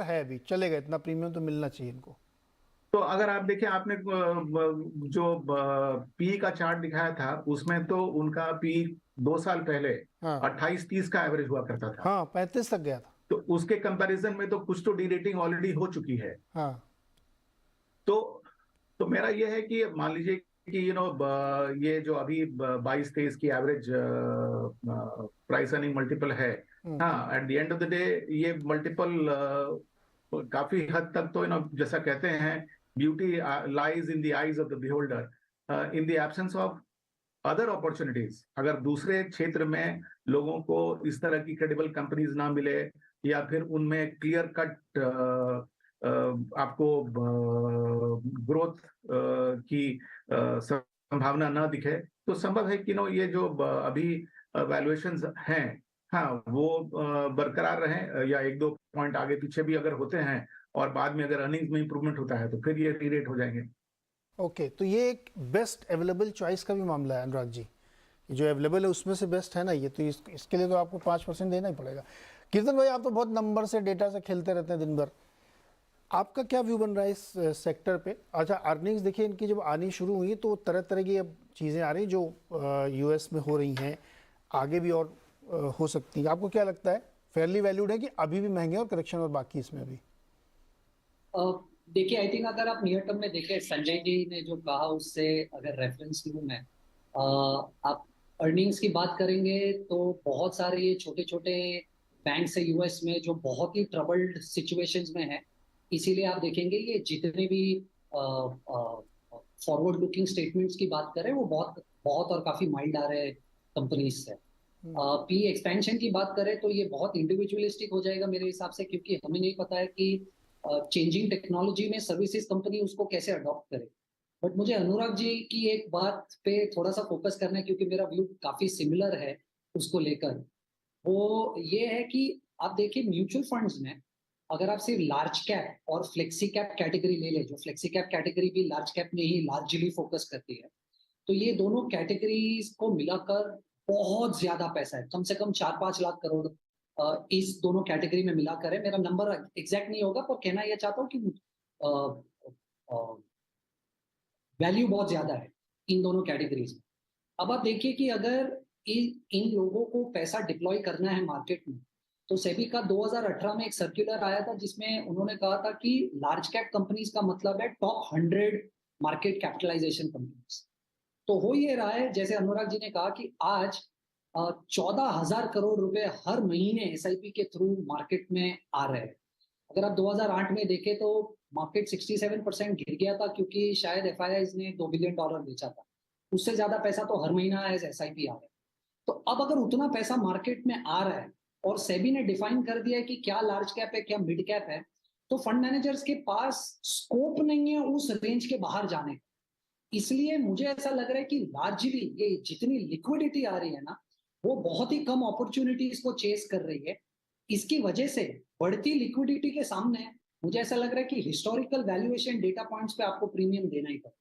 है अभी, चलेगा, इतना प्रीमियम तो मिलना चाहिए इनको। तो अगर आप देखें, आपने जो पी का चार्ट दिखाया था उसमें तो उनका पी 2 साल पहले हाँ 28-30 का एवरेज हुआ करता था। हाँ, 35 तक गया था। तो उसके कंपैरिजन में तो कुछ तो डीरेटिंग ऑलरेडी हो चुकी है। हाँ तो तो मेरा ये है कि मान लीजिए कि ये जो अभी 22-23 की एवरेज प्राइस अर्निंग मल्टीपल है। हाँ, at the end of the day ये मल्टीपल काफी हद तक तो जैसा कहते हैं, beauty lies in the eyes of the beholder. In the absence of other opportunities, अगर दूसरे क्षेत्र में लोगों को इस तरह की क्रेडिबल कंपनीज ना मिले, या फिर उनमें क्लियर कट आपको ग्रोथ की संभावना ना दिखे, तो संभव है कि ये जो अभी वैल्यूएशंस हैं, हाँ वो बरकरार रहें, या एक दो पॉइंट आगे पीछे भी अगर होते हैं और बाद में अगर अर्निंग्स में इंप्रूवमेंट होता है तो फिर ये रीरेट हो जाएंगे। ओके, तो ये एक बेस्ट अवेलेबल चॉइस का भी मामला है अनुराग जी। जो अवेलेबल है उसमें से बेस्ट है ना ये, तो इसके लिए तो आपको 5% देना ही पड़ेगा। कीर्तन भाई, आप तो बहुत नंबर से, डेटा से खेलते रहते हैं दिन भर, आपका क्या व्यू बन रहा है इस सेक्टर पे? अच्छा, अर्निंग्स देखिए इनकी जब आनी शुरू हुई तो तरह तरह की अब चीज़ें आ रही जो यूएस में हो रही हैं, आगे भी और हो सकती हैं। आपको क्या लगता है, फेयरली वैल्यूड है कि अभी भी महंगे और करेक्शन और बाकी इसमें अभी? अ, देखिए, आई थिंक अगर आप नियर टर्म में देखें, संजय जी ने जो कहा उससे अगर रेफरेंस लूँ मैं, आप अर्निंग्स की बात करेंगे तो बहुत सारे ये छोटे छोटे बैंक्स है यूएस में जो बहुत ही ट्रबल्ड सिचुएशंस में है। इसीलिए आप देखेंगे ये जितने भी फॉरवर्ड लुकिंग स्टेटमेंट्स की बात करें वो बहुत बहुत और काफी माइल्ड आ रहे कंपनीज से। पी एक्सपेंशन की बात करें तो ये बहुत इंडिविजुअलिस्टिक हो जाएगा मेरे हिसाब से, क्योंकि हमें नहीं पता है कि चेंजिंग टेक्नोलॉजी में सर्विसेज कंपनी उसको कैसे अडॉप्ट करे। बट मुझे अनुराग जी की एक बात पे थोड़ा सा फोकस करना है, क्योंकि मेरा व्यू काफी सिमिलर है उसको लेकर। वो ये है कि आप देखिए म्यूचुअल फंड्स में अगर आप सिर्फ लार्ज कैप और फ्लेक्सी कैप कैटेगरी ले ले, जो फ्लेक्सी कैप कैटेगरी भी लार्ज कैप में ही लार्जली फोकस करती है, तो ये दोनों कैटेगरीज को मिलाकर बहुत ज्यादा पैसा है, कम से कम 4-5 लाख करोड़ इस दोनों कैटेगरी में मिलाकर है। मेरा नंबर एग्जैक्ट नहीं होगा, पर कहना यह चाहता हूँ कि वैल्यू बहुत ज्यादा है इन दोनों कैटेगरीज में। अब आप देखिए कि अगर इन लोगों को पैसा डिप्लॉय करना है मार्केट में, तो सेबी का 2018 में एक सर्कुलर आया था जिसमें उन्होंने कहा था कि लार्ज कैप कंपनीज का मतलब है टॉप 100 मार्केट कैपिटलाइजेशन कंपनीज। तो हो ये रहा है, जैसे अनुराग जी ने कहा कि आज 14,000 करोड़ रुपए हर महीने एसआईपी के थ्रू मार्केट में आ रहे हैं। अगर आप 2008 में देखें तो मार्केट 67% गिर गया था, क्योंकि शायद एफआईआईज ने $2 बिलियन बेचा था। उससे ज्यादा पैसा तो हर महीना एज एसआईपी आ रहा है। तो अब अगर उतना पैसा मार्केट में आ रहा है और सेबी ने डिफाइन कर दिया है कि क्या लार्ज कैप है क्या मिड कैप है, तो फंड मैनेजर्स के पास स्कोप नहीं है उस रेंज के बाहर जाने का। इसलिए मुझे ऐसा लग रहा है कि लार्जली ये जितनी लिक्विडिटी आ रही है ना, वो बहुत ही कम अपॉर्चुनिटीज को चेस कर रही है। इसकी वजह से बढ़ती लिक्विडिटी के सामने मुझे ऐसा लग रहा है कि हिस्टोरिकल वैल्यूएशन डेटा पॉइंट्स पे आपको प्रीमियम देना ही पड़ेगा।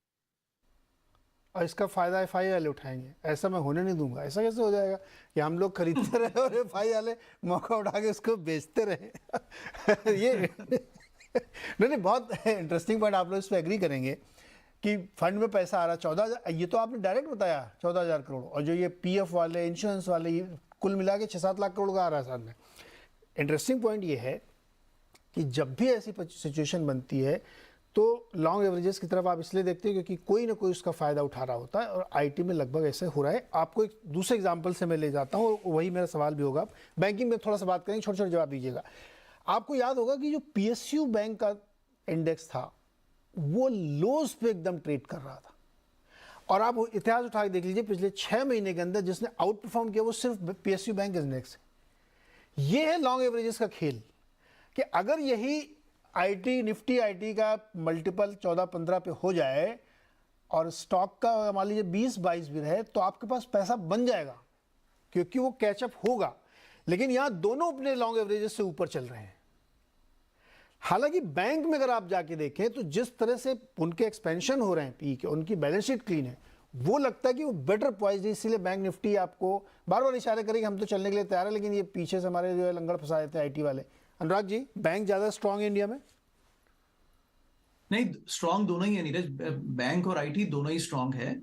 और इसका फ़ायदा एफआई वाले उठाएंगे, ऐसा मैं होने नहीं दूंगा। ऐसा कैसे हो जाएगा कि हम लोग खरीदते रहे और एफआई वाले मौका उठा के उसको बेचते रहे? ये नहीं नहीं, बहुत इंटरेस्टिंग पॉइंट। आप लोग इस पर एग्री करेंगे कि फंड में पैसा आ रहा है 14,000, ये तो आपने डायरेक्ट बताया 14,000 करोड़, और जो ये पीएफ वाले, इंश्योरेंस वाले, ये कुल मिला के 6-7 लाख करोड़ का आ रहा है साथ में। इंटरेस्टिंग पॉइंट ये है कि जब भी ऐसी सिचुएशन बनती है तो लॉन्ग एवरेजेस की तरफ आप इसलिए देखते हैं क्योंकि कोई ना कोई उसका फ़ायदा उठा रहा होता है, और आईटी में लगभग ऐसे हो रहा है। आपको एक दूसरे एग्जांपल से मैं ले जाता हूँ, और वही मेरा सवाल भी होगा। बैंकिंग में थोड़ा सा बात करेंगे, छोटे छोटे जवाब दीजिएगा। आपको याद होगा कि जो पीएसयू बैंक का इंडेक्स था वो लोज पे एकदम ट्रेड कर रहा था, और आप इतिहास उठा के देख लीजिए पिछले 6 महीने के अंदर जिसने आउट परफॉर्म किया वो सिर्फ पीएसयू बैंक इंडेक्स है। ये है लॉन्ग एवरेजेस का खेल, कि अगर यही आईटी, निफ्टी आईटी का मल्टीपल 14-15 पे हो जाए और स्टॉक का मान लीजिए 20-22 भी रहे, तो आपके पास पैसा बन जाएगा क्योंकि वो कैचअप होगा। लेकिन यहां दोनों अपने लॉन्ग एवरेजेस से ऊपर चल रहे हैं। हालांकि बैंक में अगर आप जाके देखें तो जिस तरह से उनके एक्सपेंशन हो रहे हैं पी के, उनकी बैलेंस शीट क्लीन है, वो लगता है कि वो बेटर पॉइज्ड है। इसीलिए बैंक निफ्टी आपको बार बार इशारे करेगी हम तो चलने के लिए तैयार है, लेकिन ये पीछे से हमारे जो है लंगड़ फंसा देते हैं आईटी वाले, अनुराग जी, बैंक ज्यादा स्ट्रांग है इंडिया में? नहीं, स्ट्रांग दोनों ही है नीरज, बैंक और आईटी दोनों ही स्ट्रांग है।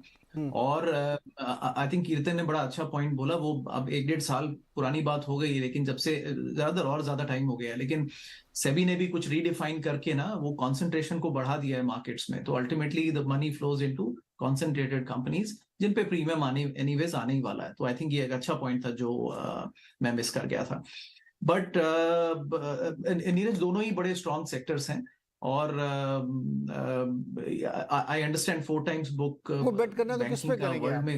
और आई थिंक कीर्तन ने बड़ा अच्छा पॉइंट बोला, वो अब 1-1.5 साल पुरानी बात हो गई है, लेकिन जब से ज्यादा टाइम हो गया है, लेकिन सेबी ने भी कुछ रीडिफाइन करके ना वो कॉन्सेंट्रेशन को बढ़ा दिया है मार्केट्स में। तो ultimately the money flows into concentrated companies जिन पे प्रीमियम एनीवेज आने ही वाला है। तो आई थिंक ये एक अच्छा पॉइंट था जो मैं मिस कर गया था। बट नीरज, दोनों ही बड़े स्ट्रॉन्ग सेक्टर्स हैं। और आई अंडरस्टैंड 4 times बुक वो बेट करना तो किस पे करेंगे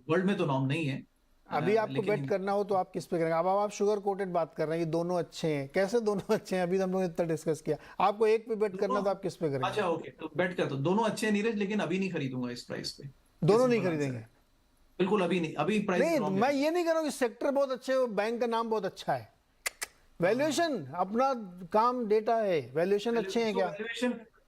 वर्ल्ड में तो नॉर्म नहीं है। अभी आपको बेट करना हो तो आप किस पे करेंगे? अब आप शुगर कोटेड बात कर रहे हैं, ये दोनों अच्छे हैं, कैसे दोनों अच्छे हैं? अभी हम लोग ने इतना डिस्कस किया, आपको एक पे बेट करना तो आप किस पे करेंगे? अच्छा ओके, तो बेट कर, तो दोनों अच्छे हैं नीरज, लेकिन अभी नहीं खरीदूंगा इस प्राइस पे। दोनों नहीं खरीदेंगे? बिल्कुल अभी नहीं, अभी प्राइस नहीं, मैं ये नहीं कह रहा हूँ कि सेक्टर बहुत अच्छे है, बैंक का नाम बहुत अच्छा है, वैल्यूएशन अपना काम डेटा है, वैल्यूएशन अच्छे हैं क्या?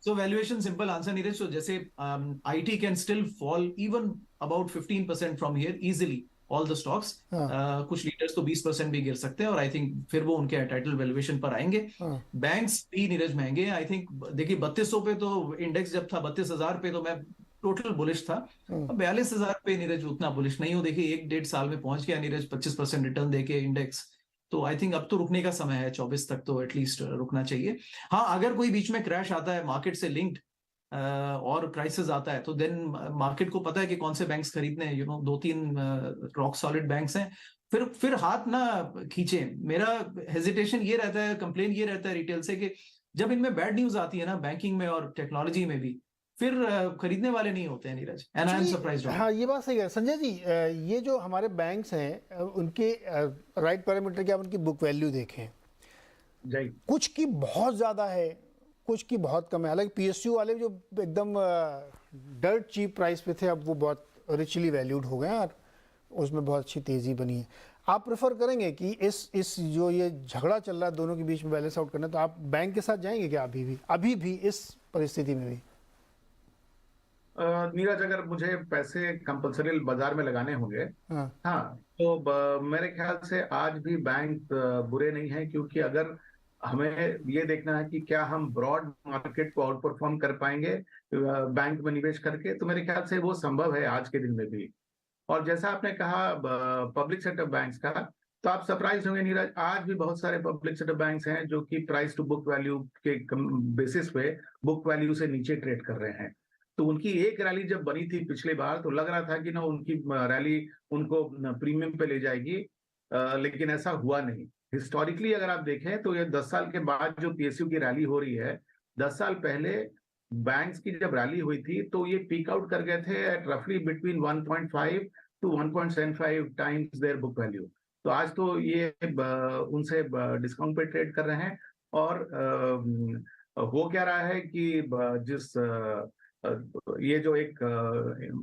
Valuation simple answer Neeraj. So जैसे IT can still fall even about 15% from here easily, all the stocks. कुछ लीडर्स तो 20% भी गिर सकते हैं, और आई थिंक फिर वो उनके टाइटल वैल्यूएशन पर आएंगे। बैंक्स भी नीरज महंगे हैं। आई थिंक देखिए 3200 पे तो इंडेक्स जब था, 32,000 पे तो मैं टोटल बुलिश था। अब 42,000 पे नीरज उतना बुलिश नहीं हो। देखिए 1-1.5 साल में पहुंच गया नीरज 25% रिटर्न देके इंडेक्स। तो आई थिंक अब तो रुकने का समय है, 24 तक तो एटलीस्ट रुकना चाहिए। हाँ, अगर कोई बीच में क्रैश आता है मार्केट से लिंक्ड और क्राइसिस आता है, तो देन मार्केट को पता है कि कौन से बैंक्स खरीदने हैं। 2-3 रॉक सॉलिड बैंक्स हैं, फिर हाथ ना खींचे। मेरा हेजिटेशन ये रहता है, कंप्लेन ये रहता है रिटेल से कि जब इनमें बैड न्यूज आती है ना, बैंकिंग में और टेक्नोलॉजी में भी, फिर खरीदने वाले नहीं होते हैं Neeraj. And I am surprised. हाँ, ये बात सही है संजय जी। ये जो हमारे बैंक्स हैं, उनके राइट पैरामीटर क्या, उनकी बुक वैल्यू देखें, कुछ की बहुत ज्यादा है, कुछ की बहुत कम है। हालांकि पीएसयू वाले जो एकदम डर्ट चीप प्राइस पे थे, अब वो बहुत रिचली वैल्यूड हो गए हैं और उसमें बहुत अच्छी तेजी बनी है। आप प्रेफर करेंगे कि इस जो ये झगड़ा चल रहा है दोनों के बीच में बैलेंस आउट करना, तो आप बैंक के साथ जाएंगे क्या अभी भी इस परिस्थिति में भी? नीरज, अगर मुझे पैसे कंपल्सरी बाजार में लगाने होंगे, हाँ, तो मेरे ख्याल से आज भी बैंक बुरे नहीं है, क्योंकि अगर हमें ये देखना है कि क्या हम ब्रॉड मार्केट को आउट परफॉर्म कर पाएंगे बैंक में निवेश करके, तो मेरे ख्याल से वो संभव है आज के दिन में भी। और जैसा आपने कहा पब्लिक सेक्टर बैंक्स का, तो आप सरप्राइज होंगे नीरज, आज भी बहुत सारे पब्लिक सेक्टर बैंक्स हैं जो कि प्राइस टू बुक वैल्यू के बेसिस पे बुक वैल्यू से नीचे ट्रेड कर रहे हैं। तो उनकी एक रैली जब बनी थी पिछली बार, तो लग रहा था कि ना उनकी रैली उनको प्रीमियम पे ले जाएगी, लेकिन ऐसा हुआ नहीं। हिस्टोरिकली अगर आप देखें तो ये 10 साल के बाद जो पीएसयू की रैली हो रही है, 10 साल पहले बैंक्स की जब रैली हुई थी तो ये पीक आउट कर गए थे एट रफली between 1.5 to 1.75 times their book value. तो आज तो ये उनसे डिस्काउंट पे ट्रेड कर रहे हैं। और हो क्या रहा है कि जिस ये जो एक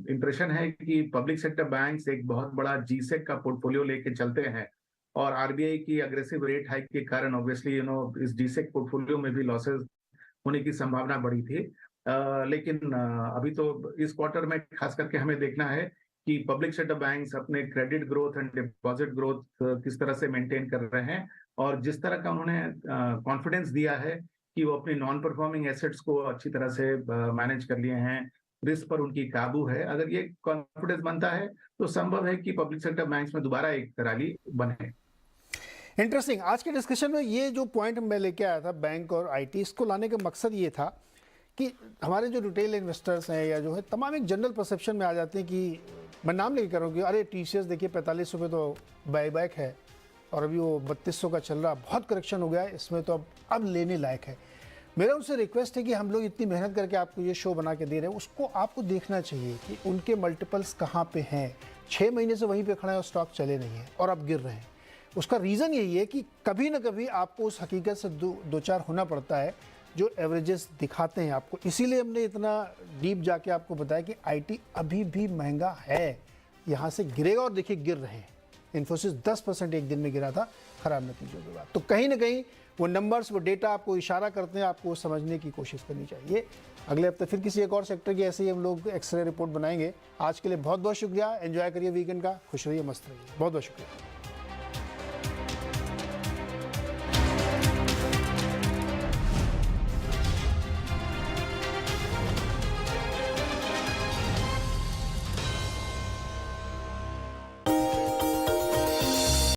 इंप्रेशन है कि पब्लिक सेक्टर बैंक्स एक बहुत बड़ा जीसेक का पोर्टफोलियो लेके चलते हैं, और आरबीआई की अग्रेसिव रेट हाइक के कारण ऑब्वियसली इस जीसेक पोर्टफोलियो में भी लॉसेस होने की संभावना बढ़ी थी। लेकिन अभी तो इस क्वार्टर में खास करके हमें देखना है कि पब्लिक सेक्टर बैंक्स अपने credit growth and deposit growth किस तरह से मेंटेन कर रहे हैं, और जिस तरह का उन्होंने कॉन्फिडेंस दिया है कि वो अपनी नॉन परफॉर्मिंग एसेट्स को अच्छी तरह से मैनेज कर लिए हैं, रिस्क पर उनकी काबू है। अगर ये कॉन्फिडेंस बनता है तो संभव है कि पब्लिक सेक्टर बैंक्स में दोबारा एक रैली बने। इंटरेस्टिंग। आज के डिस्कशन में ये जो पॉइंट मैं लेके आया था बैंक और आईटी, इसको लाने का मकसद ये था कि हमारे जो रिटेल इन्वेस्टर्स हैं या जो है तमाम एक जनरल परसेप्शन में आ जाते हैं कि मैं नाम लेके कर रहा हूँ कि अरे टीसीएस देखिए 45 रुपये तो बायबैक है, और अभी वो 3200 का चल रहा, बहुत करेक्शन हो गया है इसमें, तो अब लेने लायक है। मेरा उनसे रिक्वेस्ट है कि हम लोग इतनी मेहनत करके आपको ये शो बना के दे रहे हैं, उसको आपको देखना चाहिए कि उनके मल्टीपल्स कहाँ पे हैं। 6 महीने से वहीं पे खड़ा है और स्टॉक चले नहीं है और अब गिर रहे हैं। उसका रीज़न यही है कि कभी ना कभी आपको उस हकीकत से दो चार होना पड़ता है जो एवरेजेस दिखाते हैं आपको। इसीलिए हमने इतना डीप जाके आपको बताया कि आईटी अभी भी महंगा है, यहाँ से गिरेगा, और देखिए गिर रहे हैं। इन्फोसिस 10% एक दिन में गिरा था, खराब नतीजों के बाद। तो कहीं ना कहीं वो नंबर्स, वो डेटा आपको इशारा करते हैं, आपको समझने की कोशिश करनी चाहिए। अगले हफ्ते फिर किसी एक और सेक्टर की ऐसे ही हम लोग एक्सरे रिपोर्ट बनाएंगे। आज के लिए बहुत बहुत शुक्रिया। एंजॉय करिए वीकेंड का, खुश रहिए, मस्त रहिए। बहुत बहुत शुक्रिया।